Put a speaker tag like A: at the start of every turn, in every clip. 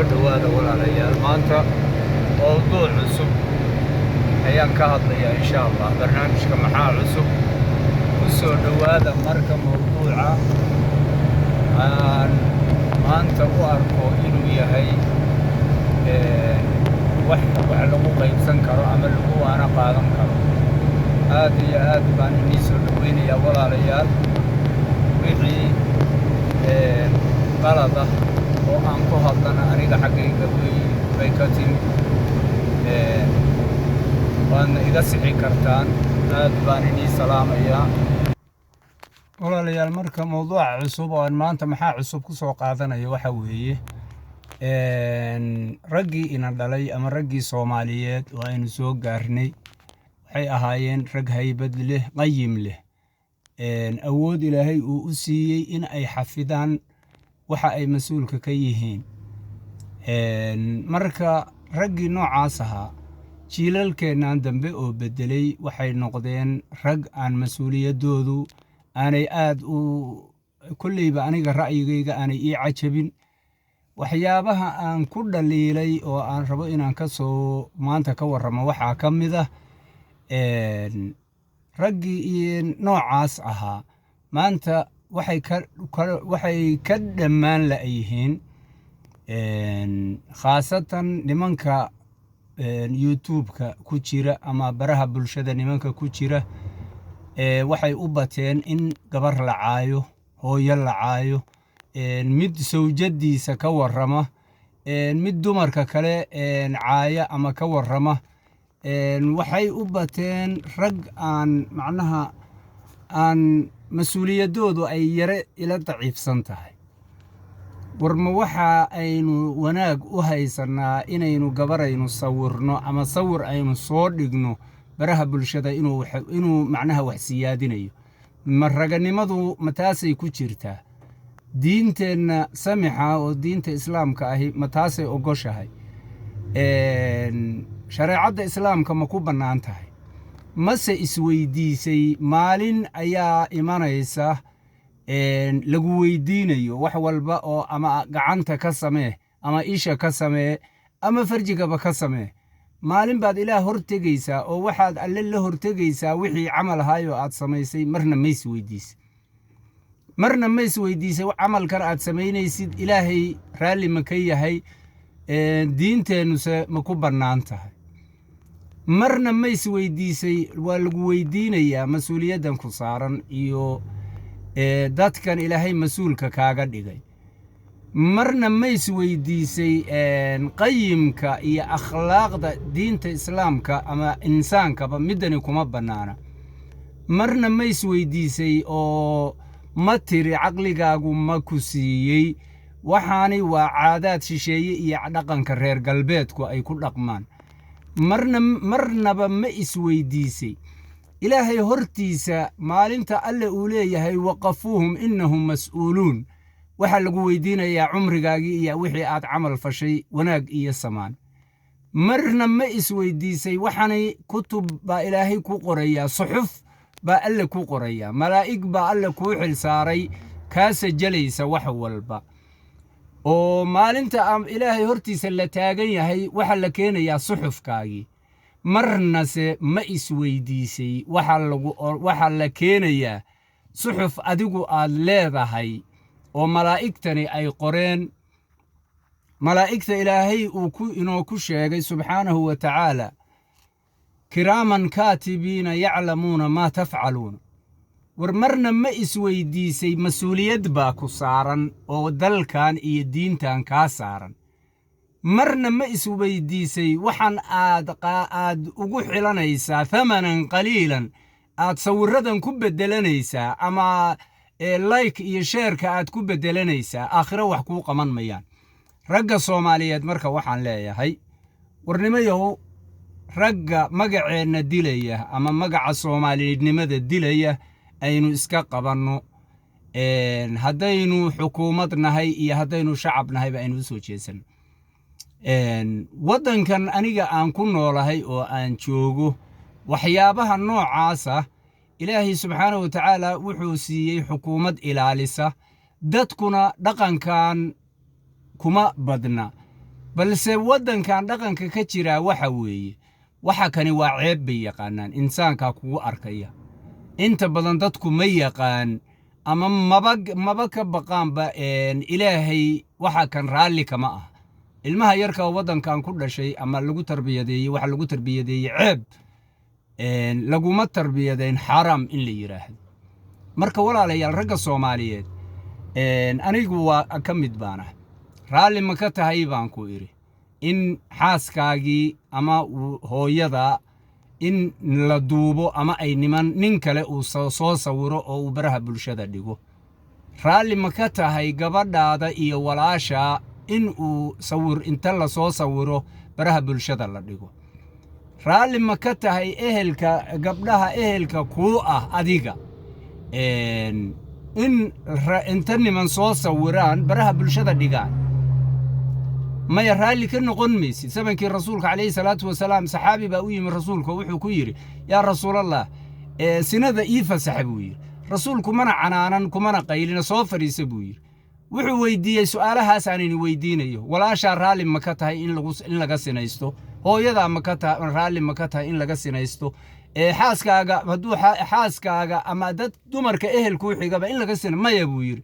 A: dhawaada walaalayaal maanta mowduuc cusub ayaan ka hadlayaa insha Allah barnaamijka maxaa cusub ku soo dhawaada marka mowduuca aan maanta u arko inuu yahay wax lagu qaybsan karo ama lagu waana qaadan karo aad iyo aad baan inii soo dhaweynayaa walaalayaal wixii qalada oo aan ku hadlana aniga xaggayga way ka timi waadna iga sixi kartaan aad baan inii salaamayaa walaalayaal marka mowduuca cusub oo aan maanta maxaa cusub ku soo qaadanayo waxa weeye raggii ina dhalay ama raggii Soomaaliyeed oo aynu soo gaarnay waxay ahaayeen rag haybad leh qayim leh awood Ilaahay uu u siiyey in ay xafidaan waxa ay mas'uulka ka yihiin marka raggii noocaas ahaa jiilalkeenan dambe oo bedelay waxay noqdeen rag aan mas'uuliyadoodu aanay aad u kulleyba aniga ra'yigayga aanay ii cajabin waxyaabaha aan ku dhaliilay oo aan rabo inaan ka soo maanta ka warramo waxaa ka mid ah raggii noocaas ahaa maanta waxay ka dhammaan la'yihiin khaasatan nimanka YouTube-ka ku jira ama baraha bulshada nimanka ku jira waxay u bateen in gabar la caayo hooyo la caayo mid sawjadiisa ka warrama mid dumarka kale caaya ama ka warrama waxay u bateen rag aan macnaha aan mas'uuliyadoodu ay yare ila daciifsan tahay warma waxa aynu wanaag u haysanaa inaynu gabaraynu sawirno ama sawir aynu soo dhigno baraha bulshada inuu macnaha wax siyaadinayo maraganimadu mataasay ku jirtaa diinteenna samixa oo diinta islaamka ahi mataasay ogoshahay shareecada islaamka ma ku bannaan tahay mase isweydiisay maalin ayaa imanaysa lagu weydiinayo wax walba oo ama gacanta ka samee ama isha ka samee ama farjigaba ka samee maalin baad ilaah hortegaysaa oo waxaad alle la hortegaysaa wixii camal ahaayo aad samaysay marna ma isweydiisay camalkan aad samaynaysid ilaahay raalli ma ka yahay diinteennuse ma ku bannaan tahay marna ma isweydiisay waa lagu weydiinayaa mas'uuliyaddan ku saaran iyo dadkan ilaahay mas'uulka kaaga dhigay marna ma isweydiisay qayimka iyo akhlaaqda diinta islaamka ama insaankaba midani kuma bannaana marna ma isweydiisay oo ma tiri caqligaagu ma ku siiyey waxaani waa caadaad shisheeye iyo dhaqanka reer galbeedku ay ku dhaqmaan marnaba ma isweydiisay ilaahay hortiisa maalinta alle uu leeyahay waqafuuhum innahum mas'uuluun waxa lagu weydiinayaa cumrigaagii iyo wixii aad camal fashay wanaag iyo samaan marna ma isweydiisay waxaanay kutub baa ilaahay ku qorayaa suxuf baa alle ku qorayaa malaa'ig baa alle kuu xil saaray kaa sajalaysa wax walba oo maalinta ilaahay hortiisa la taagan yahay waxa la keenayaa suxufkaagii marnase ma isweydiisay waxa la keenayaa suxuf adigu aad leedahay oo malaa'igtani ay qoreen malaa'igta ilaahay uu inoo ku sheegay subxaanahu wa tacaala kiraaman kaatibiina yaclamuuna maa tafcaluuna war marna ma isweydiisay mas'uuliyad baa ku saaran oo dalkan iyo diintan kaa saaran marna ma isweydiisay waxaan aad ugu xilanaysaa thamanan qaliilan aad sawiradan ku bedelanaysaa ama like iyo sheerka aad ku bedelanaysaa aakhiro wax kuu qaban mayaan ragga Soomaaliyeed marka waxaan leeyahay warnimayow ragga magaceenna dilaya ama magaca Soomaaliyadnimada dilaya aynu iska qabanno haddaynu xukuumad nahay iyo haddaynu shacab nahay ba aynu u soo jeesan waddankan aniga aan ku noolahay oo aan joogo waxyaabaha noocaasa ilaahay subxaanahu wa tacaala wuxuu siiyey xukuumad ilaalisa dadkuna dhaqankan kuma badna balse waddankan dhaqanka ka jira waxa weeye waxa kani waa ceeb bay yaqaanaan insaanka kugu arkaya inta badan dadku ma yaqaan ama maba ka baqaanba ilaahay waxa kan raalli kama ah ilmaha yarka waddankan ku dhashay ama lagu tarbiyadeeyay waxa lagu tarbiyadeeyay ceeb laguma tarbiyadeyn xaraam in la yiraahdo marka walaalayaal ragga Soomaaliyeed anigu waa ka mid baana raalli ma ka tahay baan ku iri in xaaskaagii ama hooyada in la duubo ama ay nin kale uu soo sawiro oo uu baraha bulshada dhigo raalli ma ka tahay gabadhaada iyo walaasha in uu sawir inta la soo sawiro baraha bulshada la dhigo raalli ma ka tahay ehelka gabdhaha ehelka ku ah adiga inta niman soo sawiraan baraha bulshada dhigaan ما يرالي كنقون ميسي سبنكي الرسول عليه الصلاة والسلام صحابي بأوي من رسولك وحو كيري يا رسول الله سنة إيفا سحبوير رسولك منا عنانا كمنا قيلنا صوفر يسبوير وحو ويدي سؤالها سانين ويديني ولا شار رالي مكتها إن لغا سينيستو هو يدا مكتها رالي مكتها إن لغا سينيستو حاسكاغا هدو حاسكاغا أما داد دمرك إهل كوحي غابا إن لغا سين ما يبوير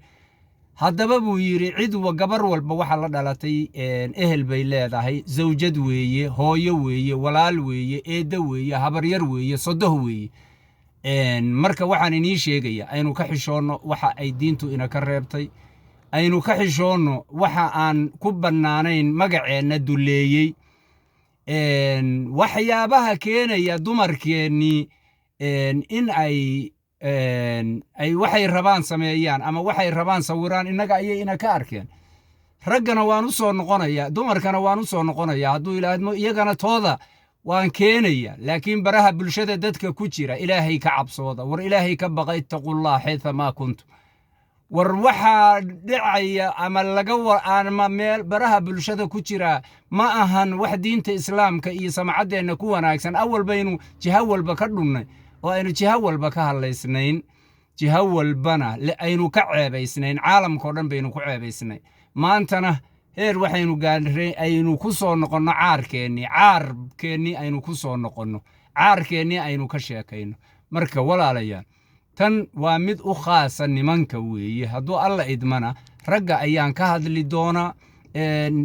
A: haddaba buu yiri cid gabar walba waxa la dhalatay ehel bay leedahay zawjad weeye hooyo weeye walaal weeye eeda weeye habar yar weeye sodoh weeye marka waxaan inii sheegaya aynu ka xishoono waxa ay diintu ina ka reebtay aynu ka xishoono waxa aan ku banaanayn magaceena duleeyay waxyaabaha keenaya dumarkeeni in ay waxay rabaan sameeyaan ama waxay rabaan sawiraan inaga ayay ina ka arkeen raggana waan u soo noqonaya dumarkana waan u soo noqonaya hadduu ilaahmo iyagana tooda waan keenaya laakiin baraha bulshada dadka ku jira ilaahay ka cabsooda war ilaahay ka baqa ittaqullah haytha ma kuntum war waxa dhacaya ama ama meel baraha bulshada ku jira ma ahan wax diinta islaamka iyo samcadeena ku wanaagsan awal baynu jiha walba ka dhunnay oo aynu jiha walba ka hadlaysnayn jiha walbana aynu ka ceebaysnayn caalamka oo dhan baynu ku ceebaysnay maantana heer waxaynu gaarnay aynu ku soo noqono caarkeeni aynu ku soo noqono caarkeeni aynu ka sheekayno marka walaalayaal tan waa mid u khaasa nimanka weeye hadduu alla idmana ragga ayaan ka hadli doona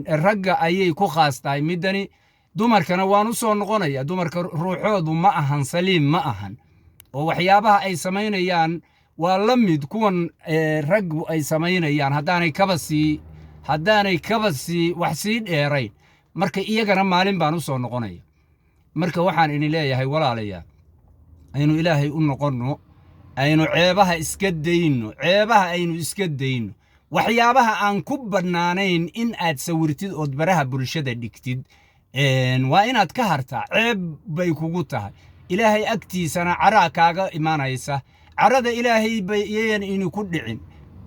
A: ragga ayay ku khaastahay midani dumarkana waan u soo noqonaya dumarka ruuxoodu ma ahan saliim ma ahan oo waxyaabaha ay samaynayaan waa la mid kuwan raggu ay samaynayaan haddaanay kaba sii wax sii dheerayn marka iyagana maalin baan u soo noqonaya marka waxaan ini leeyahay walaalayaal aynu ilaahay u noqonno aynu ceebaha aynu iska dayno waxyaabaha aan ku bannaanayn in aad sawirtid ood baraha bulshada dhigtid waa inaad ka hartaa ceeb bay kugu tahay ilaahay agtiisana caraa kaaga imaanaysa carada ilaahay bay iyayan ini ku dhicin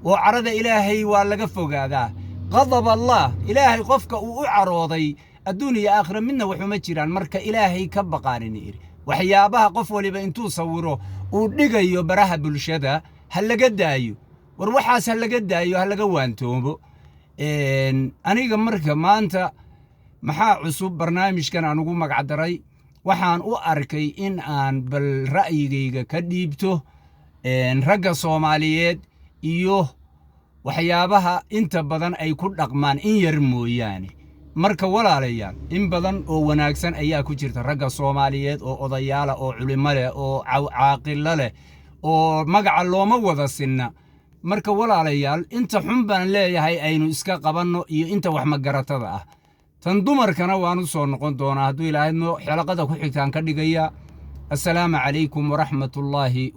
A: oo carada ilaahay waa laga fogaadaa qadab allah ilaahay qofka uu u carooday adduuniya aakhira midna waxuma jiraan marka ilaahay ka baqaanin iri waxyaabaha qof waliba intuu sawiro uu dhigayo baraha bulshada ha laga daayo war waxaas ha laga daayo ha laga waantoobo aniga marka maanta maxaa cusub barnaamijkan aan ugu magac daray waxaan u arkay in aan bal ra'yigayga ka dhiibto ragga Soomaaliyeed iyo waxyaabaha inta badan ay ku dhaqmaan in yar mooyaane marka walaalayaal in badan oo wanaagsan ayaa ku jirta ragga Soomaaliyeed oo odayaala oo culimo leh oo caaqil leh oo magaca looma wada sinna marka walaalayaal inta xun baan leeyahay aynu iska qabanno iyo inta wax magaratada ah tan dumarkana waan u soo noqon doonaa hadduu ilaahayno xilaqada ku xigtaan ka dhigaya assalaamu calaykum waraxmatullaahi